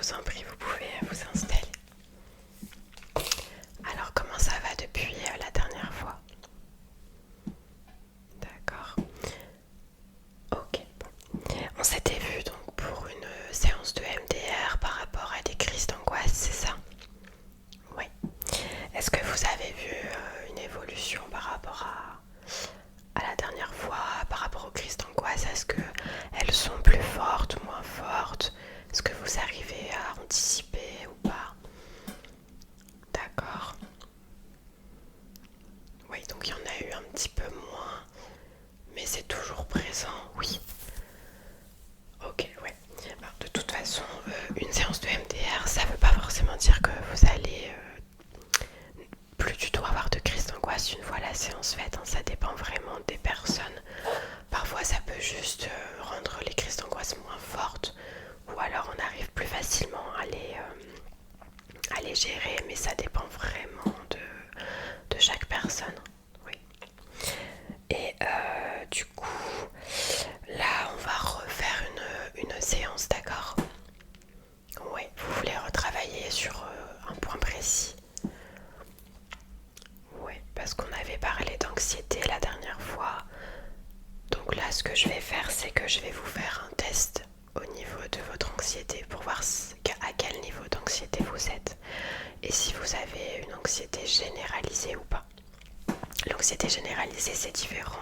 vous en prie, vous pouvez vous installer. Alors, comment ça va depuis la dernière fois? D'accord. Ok, bon. On s'était vu donc pour une séance de MDR par rapport à des crises d'angoisse, c'est ça? Oui. Est-ce que vous avez vu une évolution par rapport à la dernière fois, par rapport aux crises d'angoisse? Est-ce qu'elles sont plus fortes, moins fortes? Est-ce que vous arrivez à anticiper ou pas? D'accord. Oui, donc il y en a eu un petit peu moins, mais c'est toujours présent, oui. Ok, ouais. Alors, de toute façon, une séance de MDR, ça veut pas forcément dire que vous allez plus du tout avoir de crise d'angoisse une fois la séance faite, hein. Ça dépend vraiment des personnes. Parfois, ça peut juste rendre les crises d'angoisse moins fortes, ou alors on arrive plus facilement à les gérer, mais ça dépend vraiment de chaque personne. Oui. Et du coup, là, on va refaire une séance, d'accord? Oui, vous voulez retravailler sur un point précis? Oui, parce qu'on avait parlé d'anxiété la dernière fois. Donc là, ce que je vais faire, c'est que je vais vous faire un test au niveau de votre anxiété pour voir à quel niveau d'anxiété vous êtes et si vous avez une anxiété généralisée ou pas. L'anxiété généralisée, c'est différent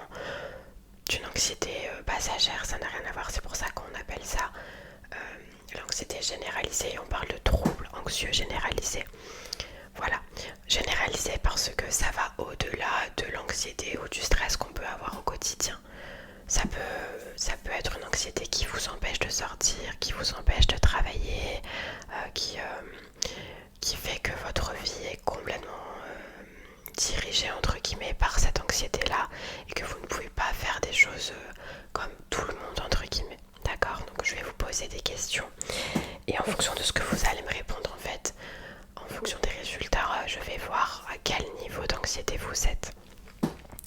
d'une anxiété passagère, ça n'a rien à voir, c'est pour ça qu'on appelle ça l'anxiété généralisée. On parle de troubles anxieux généralisés. Voilà, généralisé parce que ça va au-delà de l'anxiété ou du stress qu'on peut avoir au quotidien. Ça peut être une anxiété qui vous empêche de sortir, qui vous empêche de travailler, qui fait que votre vie est complètement dirigée entre guillemets par cette anxiété-là et que vous ne pouvez pas faire des choses comme tout le monde entre guillemets. D'accord? Donc je vais vous poser des questions et en fonction de ce que vous allez me répondre en fait, en fonction des résultats, je vais voir à quel niveau d'anxiété vous êtes.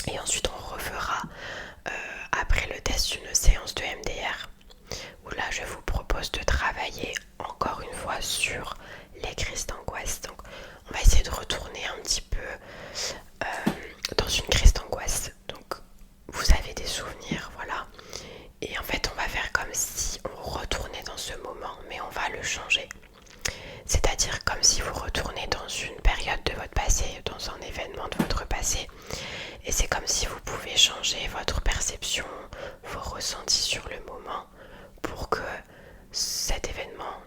Et ensuite on refera après le test une séance de MDR où là je vous propose de travailler encore une fois sur les crises d'angoisse. Donc on va essayer de retourner un petit peu dans une crise d'angoisse. Donc vous avez des souvenirs, voilà. Et en fait on va faire comme si on retournait dans ce moment, mais on va le changer. C'est-à-dire comme si vous retournez dans une période de votre passé, dans un événement de votre passé. Et c'est comme si vous pouvez changer votre perception, vos ressentis sur le moment pour que cet événement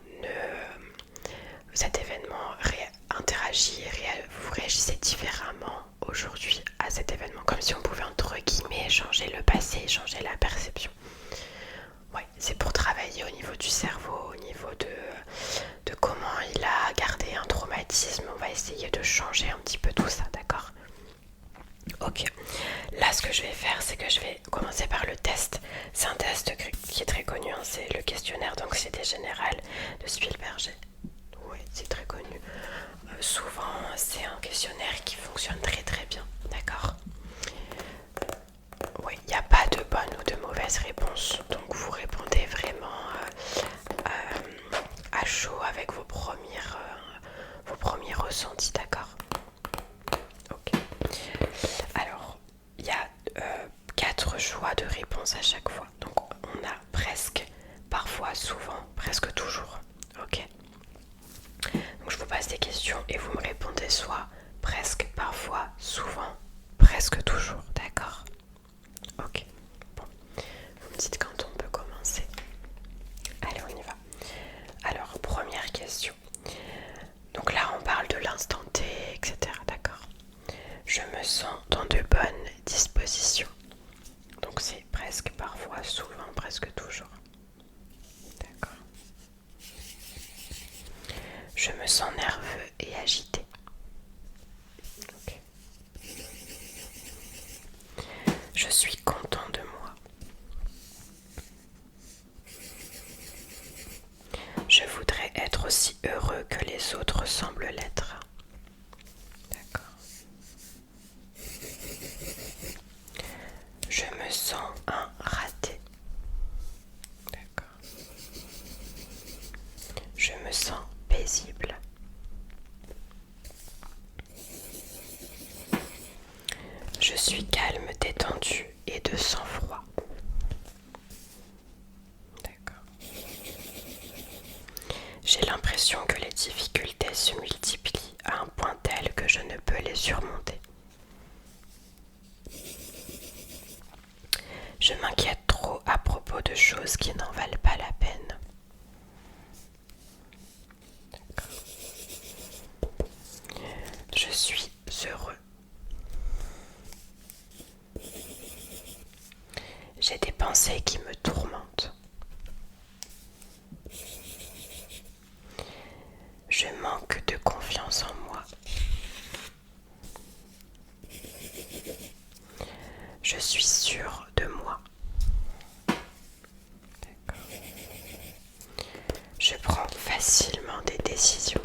interagit et vous réagissez différemment aujourd'hui à cet événement. Comme si on pouvait entre guillemets changer le passé, changer la perception. Ouais, c'est pour travailler au niveau du cerveau, au niveau de comment il a gardé un traumatisme. On va essayer de changer un petit peu tout ça, d'accord? Ok, là ce que je vais faire, c'est que je vais commencer par le test. C'est un test qui est très connu, hein. C'est le questionnaire d'anxiété générale de Spielberg. Oui, c'est très connu. Souvent, c'est un questionnaire qui fonctionne très très bien, d'accord? Oui, il n'y a pas de bonne ou de mauvaise réponse, donc vous répondez vraiment à chaud avec vos premiers ressentis, d'accord? Ok. Alors, il y a 4 choix de réponse à chaque fois. Donc, on a presque, parfois, souvent, presque toujours. Ok. Donc, je vous pose des questions et vous me répondez soit presque, parfois, souvent, presque toujours. D'accord? Ok. Bon. Vous me dites quand on peut commencer. Allez, on y va. Alors, première question. Donc là, on parle de l'instant T, etc. D'accord? Je me sens dans de bonnes dispositions. Donc c'est presque, parfois, souvent, presque toujours. D'accord. Je me sens nerveux et agité. Okay. Je suis content de moi. Je voudrais être aussi heureux que les autres semblent l'être. D'accord. Je me sens un raté. D'accord. Je me sens J'ai l'impression que les difficultés se multiplient à un point tel que je ne peux les surmonter. Je m'inquiète trop à propos de choses qui n'en valent pas la peine. Je suis heureux. J'ai des pensées qui me tourmentent. Je manque de confiance en moi. Je suis sûre de moi. Je prends facilement des décisions.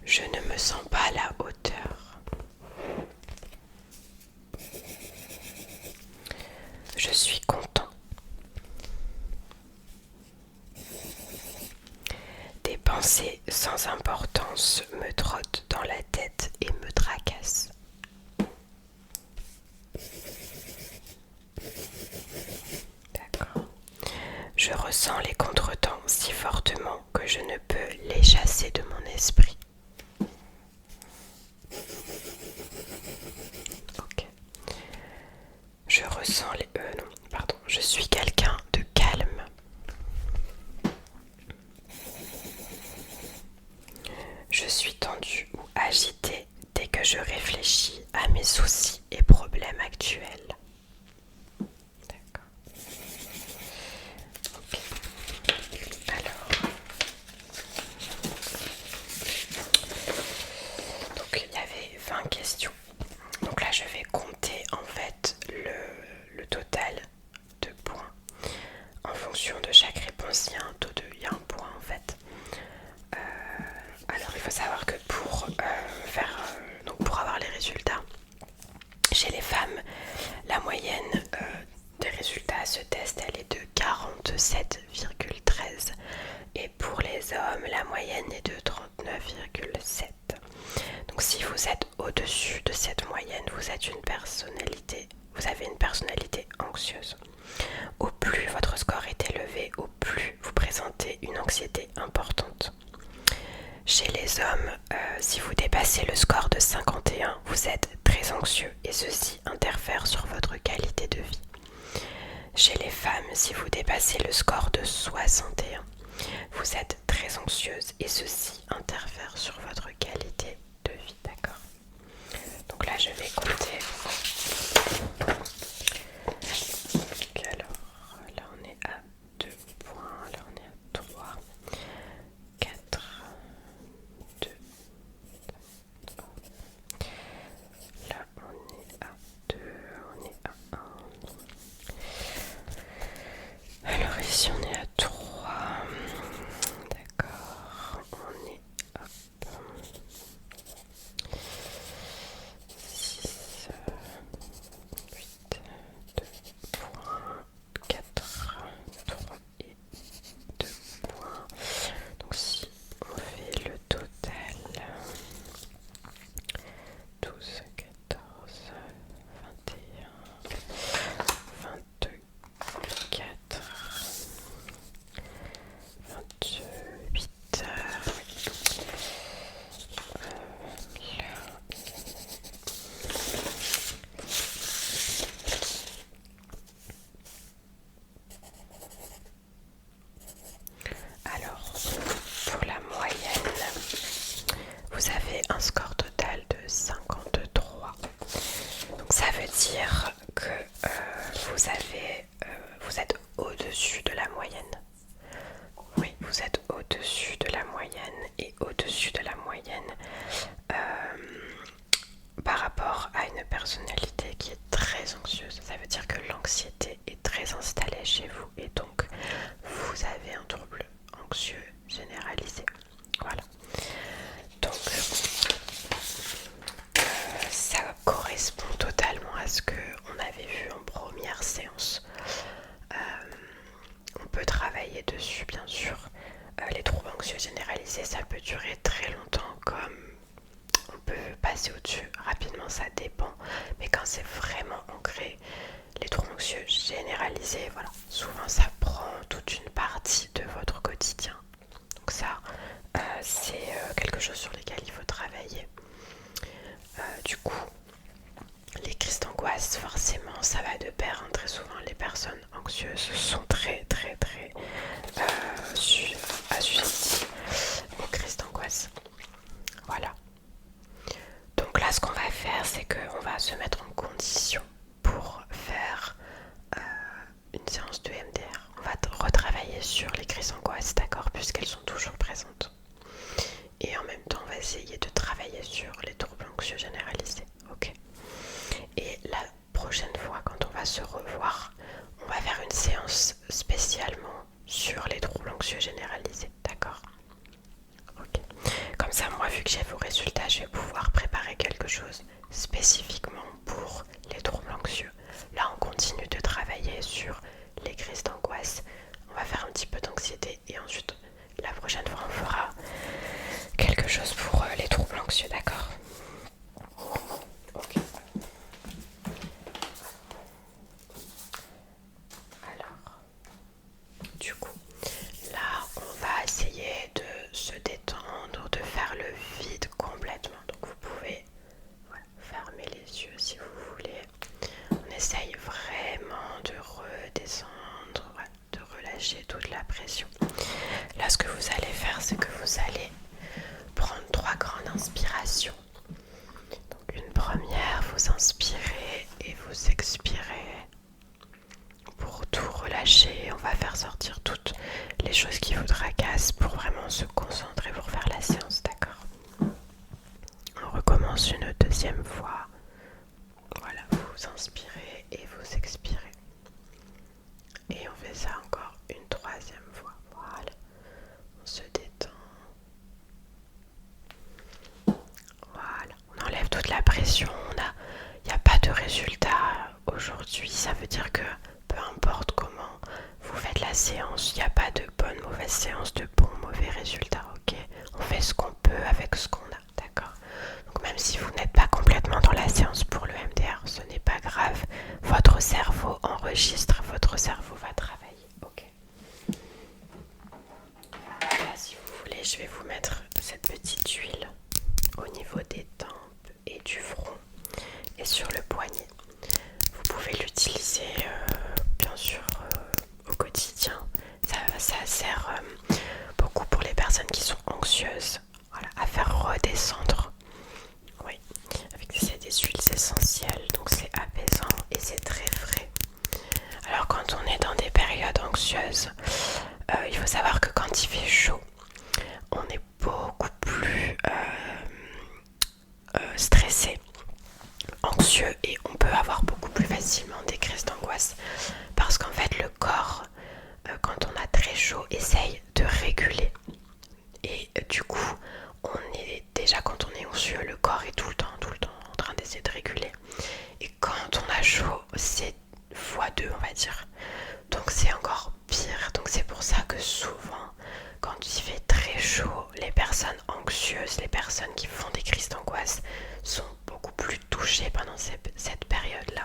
Je ne me sens pas à la hauteur. Je suis content. Des pensées sans importance me trottent dans la tête et me tracassent. D'accord. Je ressens les contretemps si fortement que je ne peux les chasser de mon esprit. Ok. Je ressens les... non, pardon. Je suis quelqu'un de calme. Je suis tendue ou agitée dès que je réfléchis à mes soucis et problèmes actuels. D'accord. Ok. Alors. Donc il y avait 20 questions. Donc là je vais compter en fait le total de points. En fonction de chaque réponse, il y a un taux de... il y a un point en fait. Alors il faut savoir que pour donc pour avoir les résultats, chez les femmes, la moyenne des résultats à ce test, elle est de 47,13 et pour les hommes, la moyenne est de 39,7. Donc si vous êtes au-dessus de cette moyenne, vous avez une personnalité anxieuse. Au plus votre score est élevé, au plus vous présentez une anxiété importante. Chez les hommes, si vous dépassez le score de 51, vous êtes très anxieux et ceci interfère sur votre qualité de vie. Chez les femmes, si vous dépassez le score de 61, vous êtes très anxieuse et ceci interfère sur votre qualité de vie, d'accord? Donc là, je vais compter. Donc alors, là on est à 2 points, là on est à 3, 4, 2, là on est à 2, on est à 1. Alors ici on est à 3. D'accord, on est à 6, 8, 2 points, 4, 3 et 2 points. Donc si on fait le total, 12, 14, 21, 22, 4, 28, là. Alors, pour la moyenne, vous avez un score total de 53. Donc ça veut dire que vous êtes au-dessus de la moyenne. Oui, vous êtes au-dessus de la moyenne et au-dessus de la moyenne par rapport à une personnalité qui est très anxieuse. Ça veut dire que l'anxiété est très installée chez vous et donc vous avez un trouble anxieux généralisé. Voilà. Donc ça correspond totalement à ce qu'on avait vu en première séance. On peut travailler dessus bien sûr. Les troubles anxieux généralisés, ça peut durer très longtemps, comme on peut passer au-dessus rapidement, ça dépend. Mais quand c'est vraiment ancré, les troubles anxieux généralisés, voilà, souvent ça prend toute une une séance de MDR. On va retravailler sur les crises d'angoisse, d'accord, puisqu'elles sont toujours présentes. Et en même temps, on va essayer de travailler sur les troubles anxieux généralisés, ok. Et la prochaine fois, quand on va se revoir, on va faire une séance spécialement sur les troubles anxieux généralisés, d'accord. Ok. Comme ça, moi, vu que j'ai vos résultats, je vais pouvoir préparer quelque chose spécifiquement pour les troubles anxieux. Là, on continue de travailler sur les crises d'angoisse. On va faire un petit peu d'anxiété et ensuite, la prochaine fois, on fera quelque chose pour les troubles anxieux, d'accord? Ok. Alors, du coup, là, on va essayer de se détendre, de faire le vide complètement. Donc, vous pouvez fermer les yeux si vous voulez. On essaye vraiment de redescendre, de relâcher toute la pression. Là, ce que vous allez faire, c'est que vous allez prendre 3 grandes inspirations. Donc, une première, vous inspirez et vous expirez. Pour tout relâcher, on va faire sortir toutes les choses qui vous tracassent pour vraiment se concentrer pour faire la séance, d'accord? On recommence une deuxième fois. Voilà, vous inspirez et vous expirez. Et on fait ça encore une troisième fois. Voilà, on se détend. Voilà, on enlève toute la pression. Il n'y a pas de résultat aujourd'hui. Ça veut dire que peu importe comment vous faites la séance, il n'y a pas de bonne, mauvaise séance, de bon, mauvais résultat, ok? On fait ce qu'on peut avec ce qu'on a, d'accord? Donc même si vous n'êtes pas complètement dans la séance pour le MDR, ce n'est pas grave. Votre cerveau enregistre, votre cerveau va travailler, ok? Là, si vous voulez, je vais vous mettre cette petite huile au niveau des tempes et du front et sur le poignet. Vous pouvez l'utiliser bien sûr au quotidien. Ça sert beaucoup pour les personnes qui sont anxieuses, voilà, à faire redescendre. Oui, c'est des huiles essentielles, donc c'est apaisant et c'est très frais. Alors quand on est dans des périodes anxieuses, il faut savoir que quand il fait chaud, on est beaucoup plus stressé, anxieux, et on peut avoir beaucoup plus facilement des crises d'angoisse parce qu'en fait le corps, quand on a très chaud, essaye de réguler. Et du coup, on est déjà, quand on est anxieux, le corps est tout le temps en train d'essayer de réguler. Et quand on a chaud, c'est x2, on va dire. Donc c'est encore pire. Donc c'est pour ça que souvent, quand il fait très chaud, les personnes anxieuses, les personnes qui font des crises d'angoisse sont beaucoup plus touchées pendant cette période-là.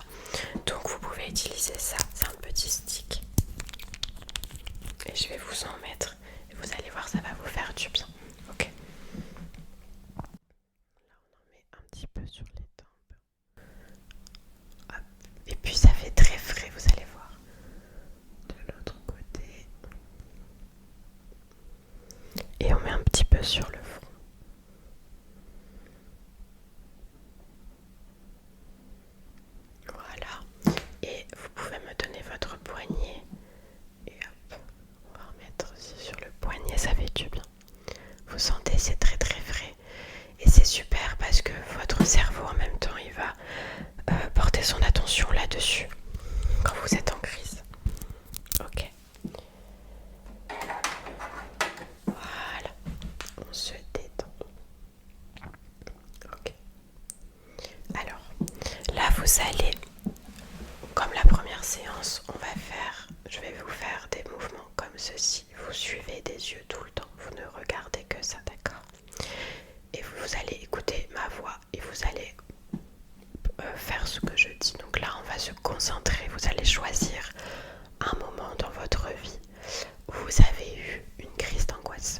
Donc vous pouvez utiliser ça. C'est un petit stick. Et je vais vous en mettre. Et vous allez voir, ça va vous faire du bien. Ok. Là, on en met un petit peu sur les tempes. Hop. Et puis ça fait très frais, vous allez voir. De l'autre côté. Et on met un petit peu sur le front. Voilà. Et vous pouvez me donner votre poignet. Et hop, on va remettre aussi sur le poignet, ça fait du bien. Vous sentez, c'est très très frais. Et c'est super parce que votre cerveau en même temps, il va porter son attention là-dessus quand vous êtes en crise. Ok. Voilà. On se détend. Ok. Alors, là vous allez, comme la première séance, je vais vous faire des mouvements comme ceci. Vous suivez des yeux tout le temps. Vous ne regardez que ça, d'accord? Et vous allez écouter ma voix et vous allez faire ce que je dis. Donc là, on va se concentrer. Vous allez choisir un moment dans votre vie où vous avez eu une crise d'angoisse.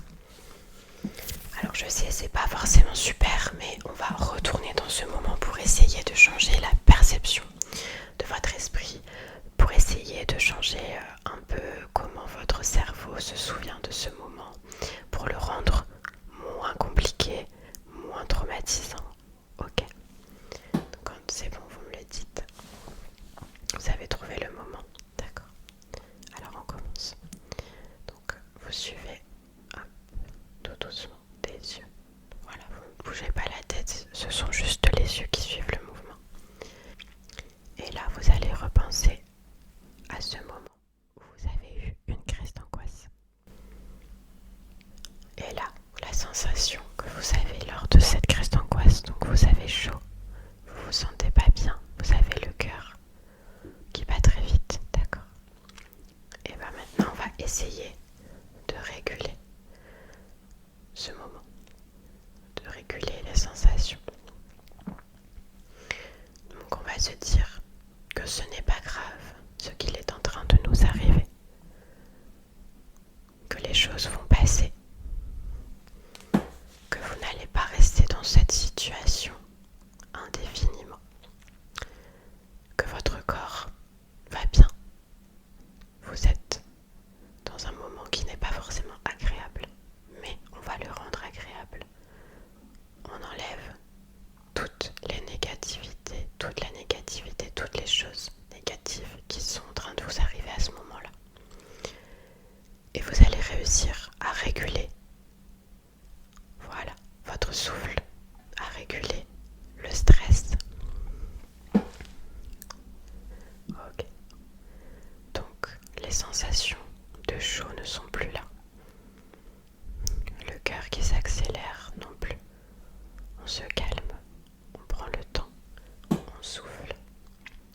Alors je sais, c'est pas forcément super, mais on va retourner dans ce moment pour essayer de changer la perception de votre esprit, pour essayer de changer un peu comment votre cerveau se souvient de ce moment, pour le rendre moins compliqué, moins traumatisant. Ok. Donc quand c'est bon, vous me le dites. Vous avez trouvé le moment, d'accord. essayer de réguler ce moment, de réguler les sensations. Donc on va se dire que ce n'est pas grave ce qu'il est en train de nous arriver, que les choses vont passer, que vous n'allez pas rester dans cette situation indéfiniment, que votre corps va bien. Vous êtes dans un moment qui n'est pas forcément agréable, mais on va le rendre agréable. On enlève toute la négativité, toutes les choses négatives qui sont en train de vous arriver à ce moment-là. Et vous allez réussir à réguler, voilà, votre souffle, à réguler le stress. Ok. Donc, les sensations de chaud ne sont plus là. Le cœur qui s'accélère non plus. On se calme, on prend le temps, on souffle.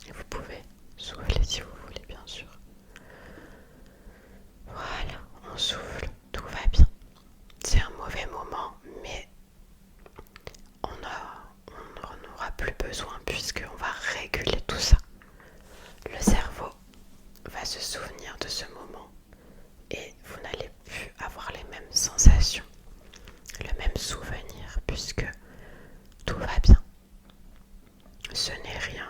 Et vous pouvez souffler si vous voulez, bien sûr. Voilà, on souffle, tout va bien. C'est un mauvais moment, mais on n'en aura plus besoin puisqu'on va réguler tout ça. Le cerveau va se souvenir de ce moment et vous n'allez plus avoir les mêmes sensations, le même souvenir puisque tout va bien. Ce n'est rien.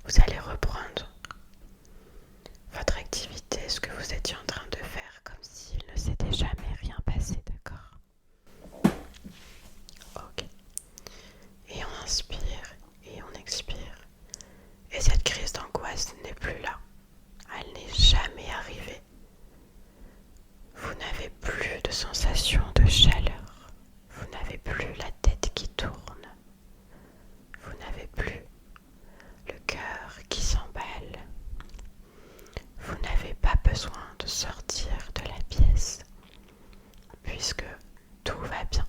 Vous allez reprendre votre activité, ce que vous étiez en train de faire, comme s'il ne s'était jamais rien passé, d'accord? Ok. Et on inspire et on expire. Et cette crise d'angoisse n'est plus là. Elle n'est jamais arrivée. Vous n'avez plus de sensation de chaleur. Vous n'avez plus la tête qui tourne. Vous n'avez plus le cœur qui s'emballe. Vous n'avez pas besoin de sortir de la pièce puisque tout va bien.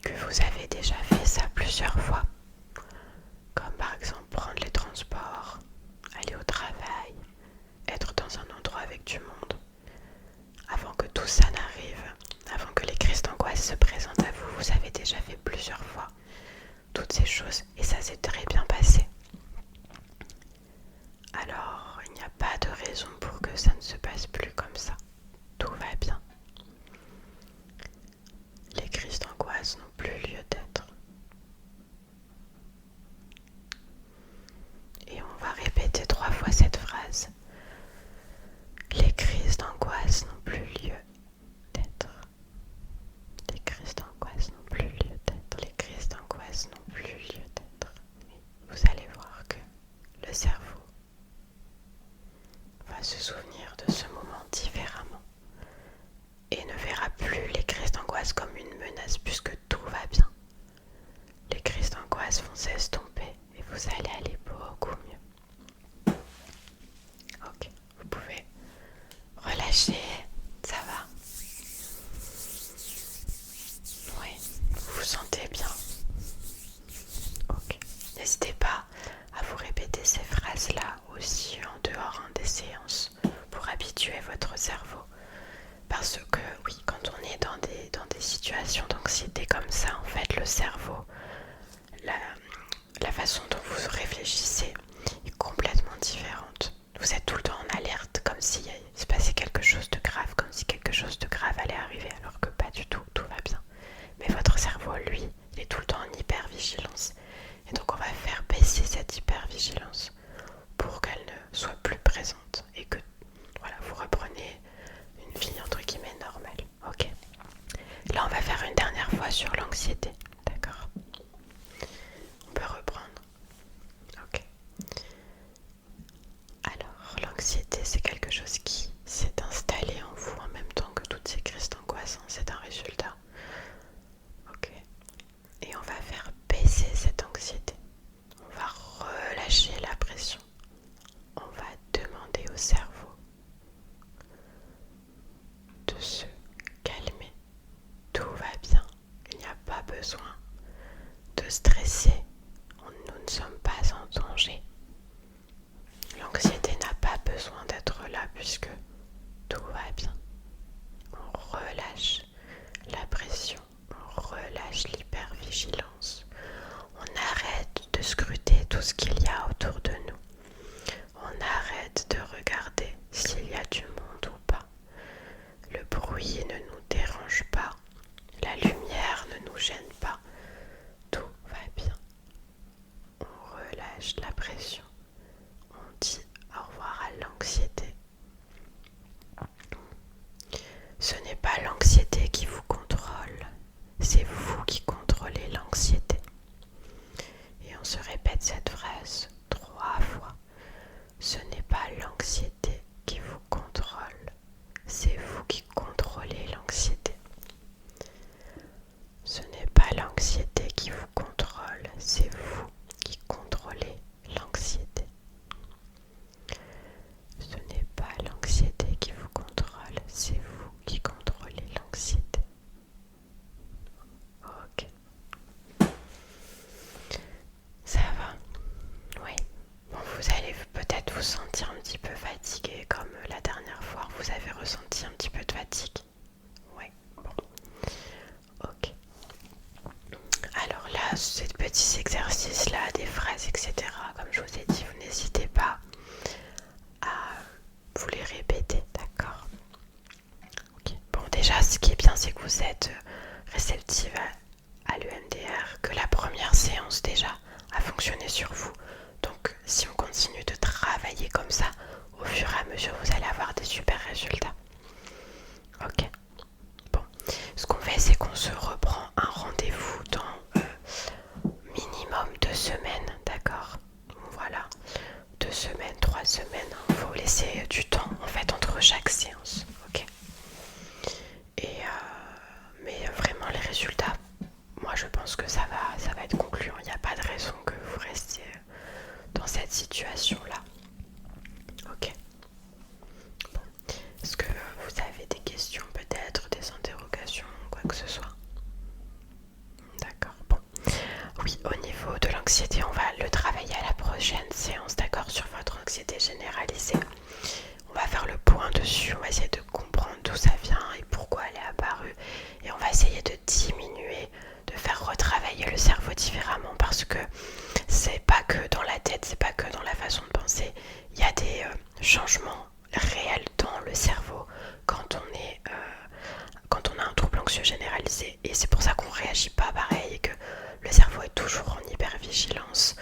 Que vous avez déjà fait ça plusieurs fois, comme par exemple prendre les transports, aller au travail, être dans un endroit avec du monde. Avant que tout ça n'arrive, avant que les crises d'angoisse se présentent à vous, vous avez déjà fait plusieurs fois toutes ces choses et ça s'est très bien passé. Alors, il n'y a pas de raison pour que ça ne se passe plus comme ça. Tout va bien. Les crises d'angoisse n'ont plus lieu d'être. Et on va répéter 3 fois cette phrase. Les crises d'angoisse n'ont plus lieu d'être. Les crises d'angoisse n'ont plus lieu d'être. Les crises d'angoisse n'ont plus lieu d'être. Vous allez voir que le cerveau va se souvenir de ce moment différemment et ne verra plus les crises d'angoisse comme une menace puisque tout va bien. Les crises d'angoisse vont s'estomper et vous allez aller beaucoup mieux. Ok, vous pouvez relâcher, ça va? Oui, vous vous sentez bien? Ok, n'hésitez pas à vous répéter ces phrases-là aussi en dehors des séances pour habituer votre cerveau. Parce que oui, quand on est dans des situations d'anxiété comme ça, en fait, le cerveau, la façon dont vous allez peut-être vous sentir un petit peu fatigué comme la dernière fois. Vous avez ressenti un petit peu de fatigue? Ouais, bon. Ok. Alors là, ces petits exercices-là, des phrases, etc., comme je vous ai dit, vous n'hésitez pas à vous les répéter, d'accord? Ok. Bon, déjà, ce qui est bien, c'est que vous êtes réceptive à l'EMDR, que la première séance déjà a fonctionné sur vous. Donc, si on continue de travailler comme ça, au fur et à mesure, vous allez avoir des super résultats. Ok. Bon, ce qu'on fait, c'est qu'on se reprend un rendez-vous dans minimum 2 semaines, d'accord? Voilà, 2 semaines, 3 semaines. Il faut laisser du temps en fait entre chaque séance, ok? Mais vraiment les résultats, moi je pense que ça va être concluant. Il n'y a pas de raison que vous restiez dans cette situation-là. Ok. Bon. Est-ce que vous avez des questions peut-être, des interrogations, quoi que ce soit? D'accord, bon. Oui, au niveau de l'anxiété, on va le travailler à la prochaine séance, d'accord, sur votre anxiété généralisée. On va faire le point dessus, on va essayer de comprendre d'où ça vient et pourquoi elle est apparue. Et on va essayer de diminuer, de faire retravailler le cerveau différemment parce que c'est pas que dans la tête, c'est pas que dans la façon de penser. Il y a des changements réels dans le cerveau quand quand on a un trouble anxieux généralisé. Et c'est pour ça qu'on réagit pas pareil et que le cerveau est toujours en hypervigilance.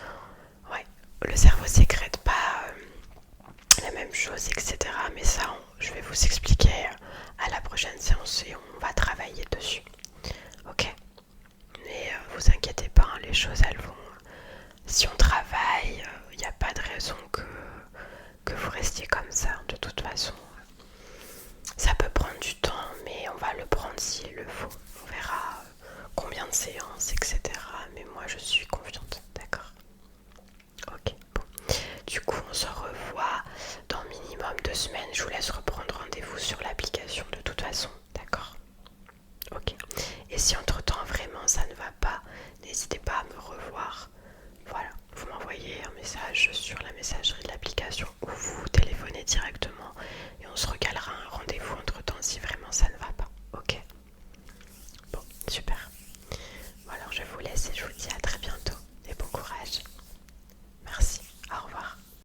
Ouais, le cerveau sécrète pas la même chose, etc. Mais ça, je vais vous expliquer à la prochaine séance et on va travailler dessus. Ok? Mais vous inquiétez pas, hein, les choses elles vont. Si on travaille, il n'y a pas de raison que vous restiez comme ça. De toute façon,